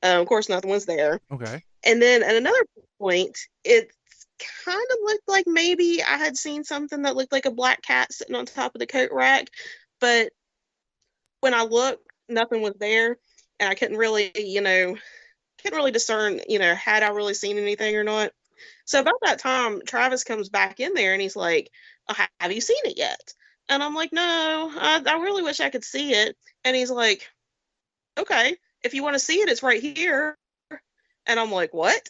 Of course, nothing was there. Okay. And then at another point, it kind of looked like maybe I had seen something that looked like a black cat sitting on top of the coat rack. But when I looked, nothing was there. And I couldn't really discern, had I really seen anything or not. So about that time, Travis comes back in there and he's like, oh, have you seen it yet? And I'm like, no, I really wish I could see it. And he's like, okay, if you want to see it, it's right here. And I'm like, what?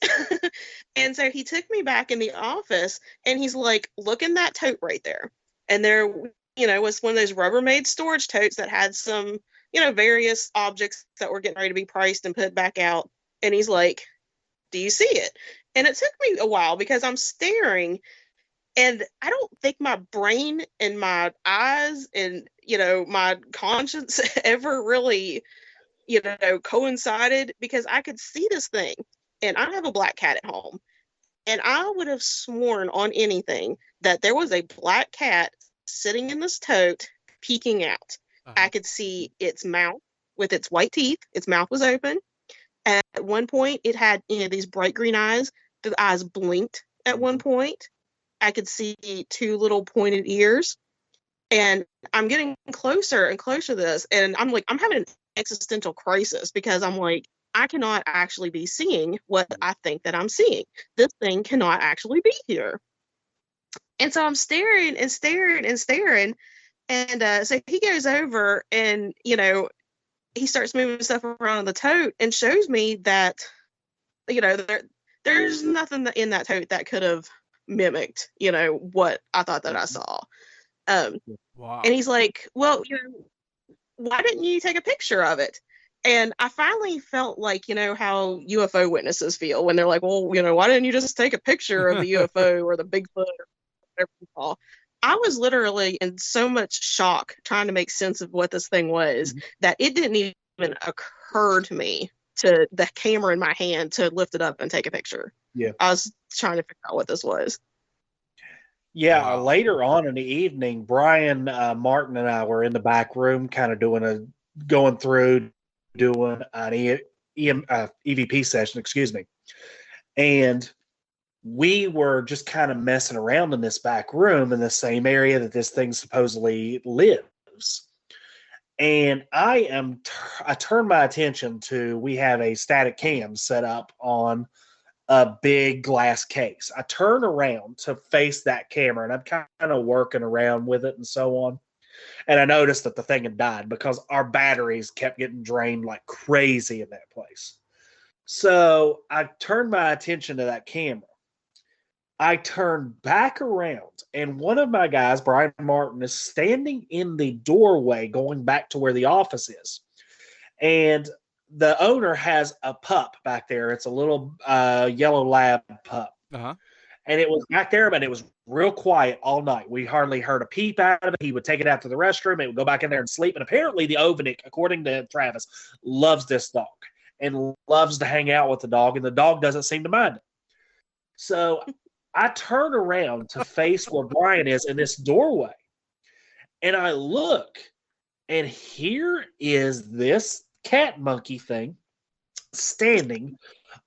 And so he took me back in the office and he's like, look in that tote right there. And there, was one of those Rubbermaid storage totes that had some, various objects that were getting ready to be priced and put back out. And he's like, do you see it? And it took me a while because I'm staring and I don't think my brain and my eyes and, my conscience ever really, coincided because I could see this thing and I have a black cat at home and I would have sworn on anything that there was a black cat sitting in this tote peeking out. Uh-huh. I could see its mouth with its white teeth. Its mouth was open. At one point, it had these bright green eyes. The eyes blinked at one point. I could see two little pointed ears. And I'm getting closer and closer to this. And I'm like, I'm having an existential crisis because I'm like, I cannot actually be seeing what I think that I'm seeing. This thing cannot actually be here. And so I'm staring and staring and staring. And so he goes over and, he starts moving stuff around the tote and shows me that, there's nothing in that tote that could have mimicked, what I thought that I saw. Wow. And he's like, well, why didn't you take a picture of it? And I finally felt like, how UFO witnesses feel when they're like, well, why didn't you just take a picture of the UFO or the Bigfoot or whatever you call? I was literally in so much shock trying to make sense of what this thing was that it didn't even occur to me to the camera in my hand to lift it up and take a picture. Yeah. I was trying to figure out what this was. Yeah. Wow. Later on in the evening, Brian Martin and I were in the back room kind of doing an EVP session, excuse me. And we were just kind of messing around in this back room in the same area that this thing supposedly lives. And I turned my attention to, we have a static cam set up on a big glass case. I turn around to face that camera and I'm kind of working around with it and so on. And I noticed that the thing had died because our batteries kept getting drained like crazy in that place. So I turned my attention to that camera. I turned back around and one of my guys, Brian Martin, is standing in the doorway going back to where the office is. And the owner has a pup back there. It's a little yellow lab pup. Uh-huh. And it was back there, but it was real quiet all night. We hardly heard a peep out of it. He would take it out to the restroom. It would go back in there and sleep. And apparently the Ovnik, according to Travis, loves this dog and loves to hang out with the dog. And the dog doesn't seem to mind it. So I turn around to face where Brian is in this doorway. And I look, and here is this cat monkey thing standing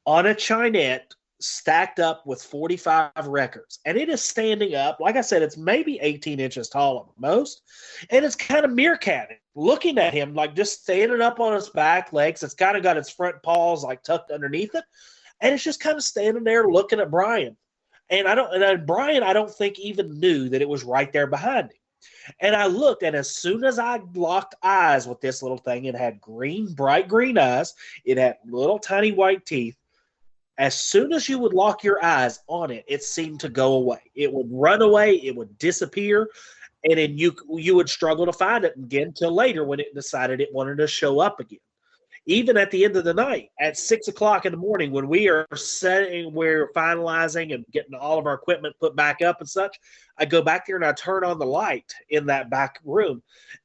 on a chinette stacked up with 45 records. And it is standing up. Like I said, it's maybe 18 inches tall at most. And it's kind of meerkatting, looking at him, like just standing up on its back legs. It's kind of got its front paws like tucked underneath it. And it's just kind of standing there looking at Brian. And Brian, I don't think even knew that it was right there behind him. And I looked, and as soon as I locked eyes with this little thing, it had bright green eyes. It had little tiny white teeth. As soon as you would lock your eyes on it, it seemed to go away. It would run away, it would disappear, and then you would struggle to find it again till later when it decided it wanted to show up again. Even at the end of the night, at 6 o'clock in the morning, when we're finalizing and getting all of our equipment put back up and such, I go back there and I turn on the light in that back room,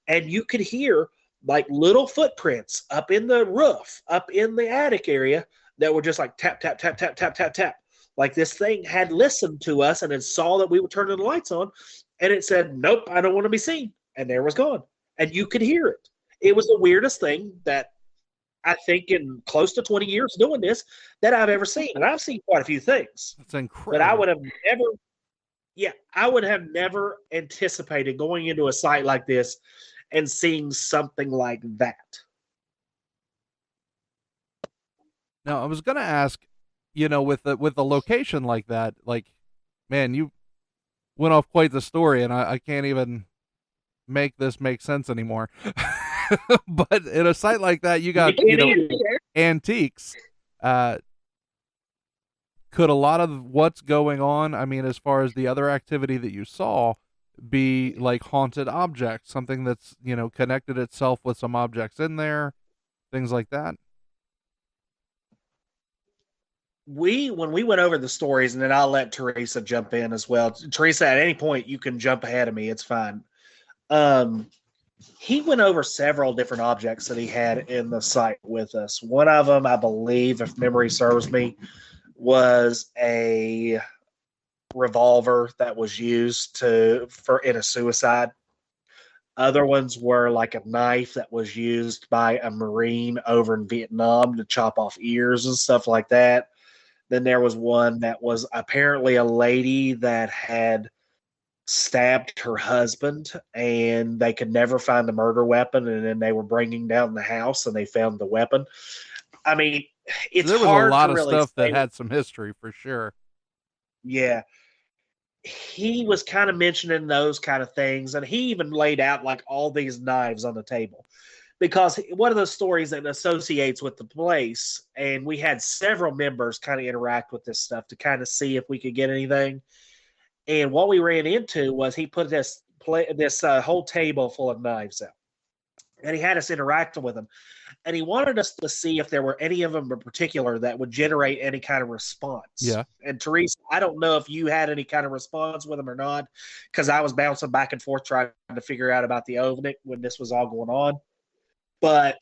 and you could hear like little footprints up in the roof, up in the attic area that were just like tap, tap, tap, tap, tap, tap, tap. Like this thing had listened to us and it saw that we were turning the lights on, and it said, nope, I don't want to be seen. And there was gone. And you could hear it. It was the weirdest thing that I think in close to 20 years doing this that I've ever seen. And I've seen quite a few things. That's incredible. But I would have never anticipated going into a site like this and seeing something like that. Now, I was going to ask, with a location like that, like, man, you went off quite the story, and I can't even make this make sense anymore. But in a site like that, you got, antiques. Could a lot of what's going on, I mean, as far as the other activity that you saw, be like haunted objects, something that's, connected itself with some objects in there, things like that? When we went over the stories, and then I'll let Theresa jump in as well. Theresa, at any point, you can jump ahead of me. It's fine. He went over several different objects that he had in the site with us. One of them, I believe, if memory serves me, was a revolver that was used in a suicide. Other ones were like a knife that was used by a Marine over in Vietnam to chop off ears and stuff like that. Then there was one that was apparently a lady that had stabbed her husband, and they could never find the murder weapon, and then they were bringing down the house and they found the weapon. I mean, it's hard to really There was a lot of stuff that had some history for sure. Yeah. He was kind of mentioning those kind of things, and he even laid out like all these knives on the table, because one of the stories that associates with the place, and we had several members kind of interact with this stuff to kind of see if we could get anything. And what we ran into was he put this whole table full of knives out, and he had us interacting with them, and he wanted us to see if there were any of them in particular that would generate any kind of response. Yeah. And Theresa, I don't know if you had any kind of response with them or not, because I was bouncing back and forth trying to figure out about the ovnic when this was all going on. But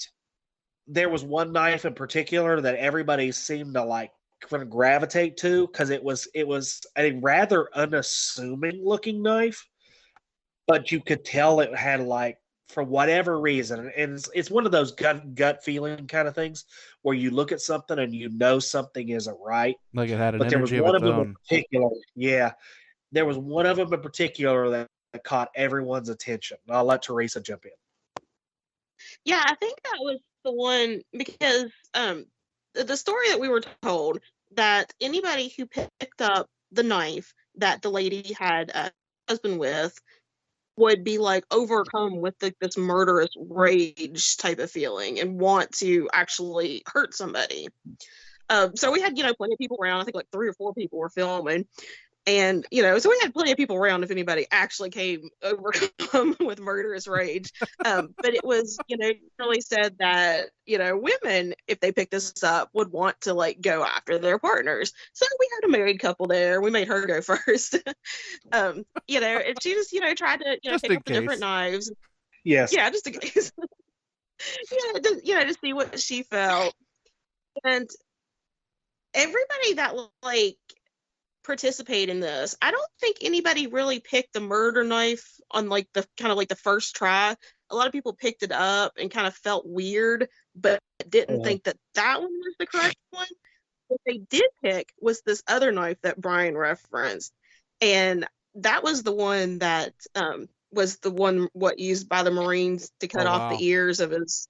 there was one knife in particular that everybody seemed to like kind of gravitate to, because it was a rather unassuming looking knife, but you could tell it had, like, for whatever reason, and it's one of those gut feeling kind of things where you look at something and you know something isn't right. Like it had an But there was energy one of of its them own. in particular. Yeah, there was one of them in particular that caught everyone's attention. I'll let Theresa jump in. Yeah, I think that was the one, because the story that we were told, that anybody who picked up the knife that the lady had a husband with would be like overcome with this murderous rage type of feeling and want to actually hurt somebody. So we had, plenty of people around. I think like 3 or 4 people were filming. And, so we had plenty of people around if anybody actually came overcome with murderous rage. But it was, really said that, women, if they picked this up, would want to like go after their partners. So we had a married couple there. We made her go first. And she just, tried to, pick up the different knives. Yes. Yeah, just in case. To see what she felt. And everybody that like participate in this, I don't think anybody really picked the murder knife on like the kind of like the first try. A lot of people picked it up and kind of felt weird, but didn't think that one was the correct one. What they did pick was this other knife that Brian referenced, and that was the one that was the one used by the Marines to cut off the ears of his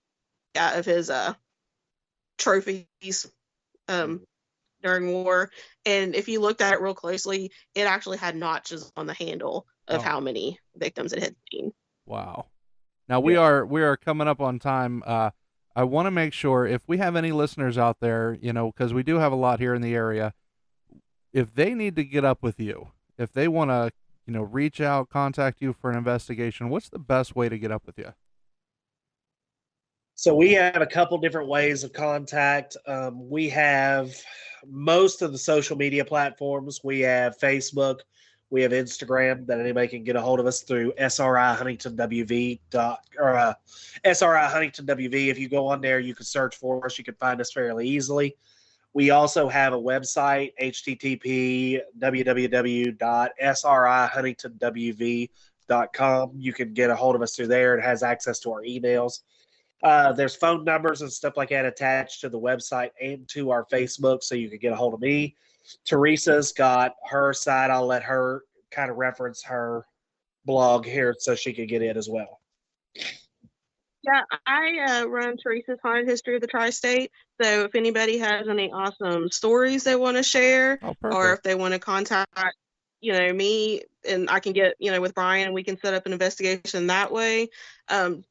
trophies during war. And if you looked at it real closely, it actually had notches on the handle of how many victims it had seen. Wow. Now we are coming up on time. I I want to make sure if we have any listeners out there, because we do have a lot here in the area, if they need to get up with you, if they want to, reach out, contact you for an investigation, what's the best way to get up with you? So we have a couple different ways of contact. We have most of the social media platforms. We have Facebook, we have Instagram that anybody can get a hold of us through SRI Huntington WV SRI Huntington WV. If you go on there, you can search for us. You can find us fairly easily. We also have a website, http www.srihuntingtonwv.com. You can get a hold of us through there. It has access to our emails. There's phone numbers and stuff like that attached to the website and to our Facebook, so you can get a hold of me. Teresa's got her site. I'll let her kind of reference her blog here so she can get it as well. Yeah, I run Teresa's Haunted History of the Tri-State. So if anybody has any awesome stories they want to share, or if they want to contact, me, and I can get, with Brian, we can set up an investigation that way. I'm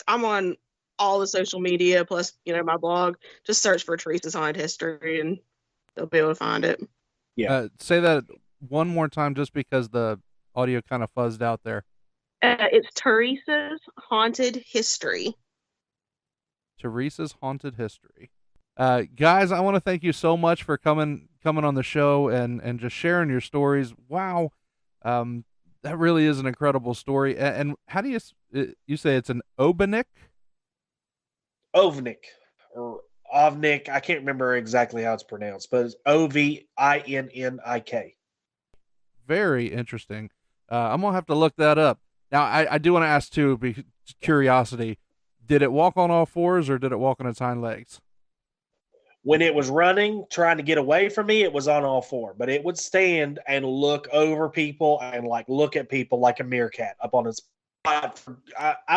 on all the social media, plus, my blog. Just search for Teresa's Haunted History and they'll be able to find it. Yeah. Say that one more time, just because the audio kind of fuzzed out there. It's Teresa's Haunted History. Teresa's Haunted History. Guys, I want to thank you so much for coming on the show and just sharing your stories. Wow. That really is an incredible story. And how do you say it's an Ovnik? Ovnik or Ovnik. I can't remember exactly how it's pronounced, but it's Ovinnik. Very interesting. I'm going to have to look that up. Now, I do want to ask, too, because curiosity, did it walk on all fours or did it walk on its hind legs? When it was running, trying to get away from me, it was on all four. But it would stand and look over people and look at people like a meerkat up on its. I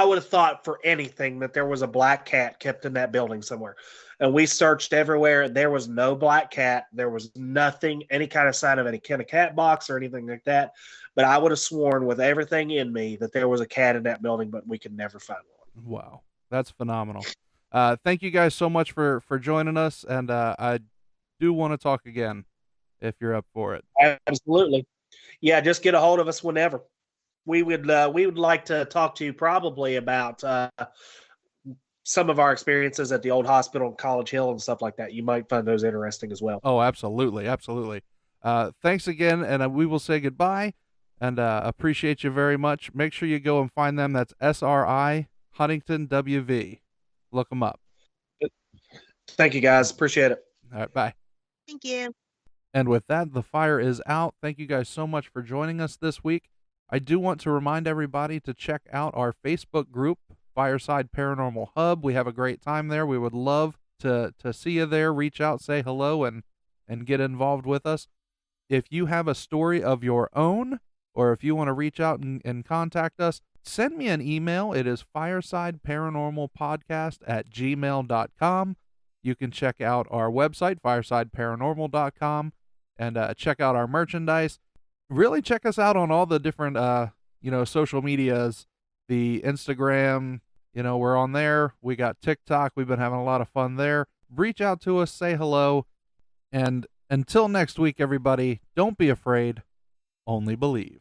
would have thought for anything that there was a black cat kept in that building somewhere. And we searched everywhere. There was no black cat. There was nothing, any kind of sign of any kind of cat box or anything like that. But I would have sworn with everything in me that there was a cat in that building, but we could never find one. Wow. That's phenomenal. Thank you guys so much for joining us. And I do want to talk again if you're up for it. Absolutely. Yeah, just get a hold of us whenever. We would like to talk to you probably about some of our experiences at the old hospital in College Hill and stuff like that. You might find those interesting as well. Oh, absolutely. Absolutely. Thanks again. And we will say goodbye and appreciate you very much. Make sure you go and find them. That's SRI Huntington WV. Look them up. Thank you, guys. Appreciate it. All right. Bye. Thank you. And with that, the fire is out. Thank you guys so much for joining us this week. I do want to remind everybody to check out our Facebook group, Fireside Paranormal Hub. We have a great time there. We would love to see you there. Reach out, say hello, and get involved with us. If you have a story of your own, or if you want to reach out and contact us, send me an email. It is firesideparanormalpodcast@gmail.com. You can check out our website, firesideparanormal.com, and check out our merchandise. Really check us out on all the different, social medias, the Instagram, we're on there. We got TikTok. We've been having a lot of fun there. Reach out to us, say hello. And until next week, everybody, don't be afraid, only believe.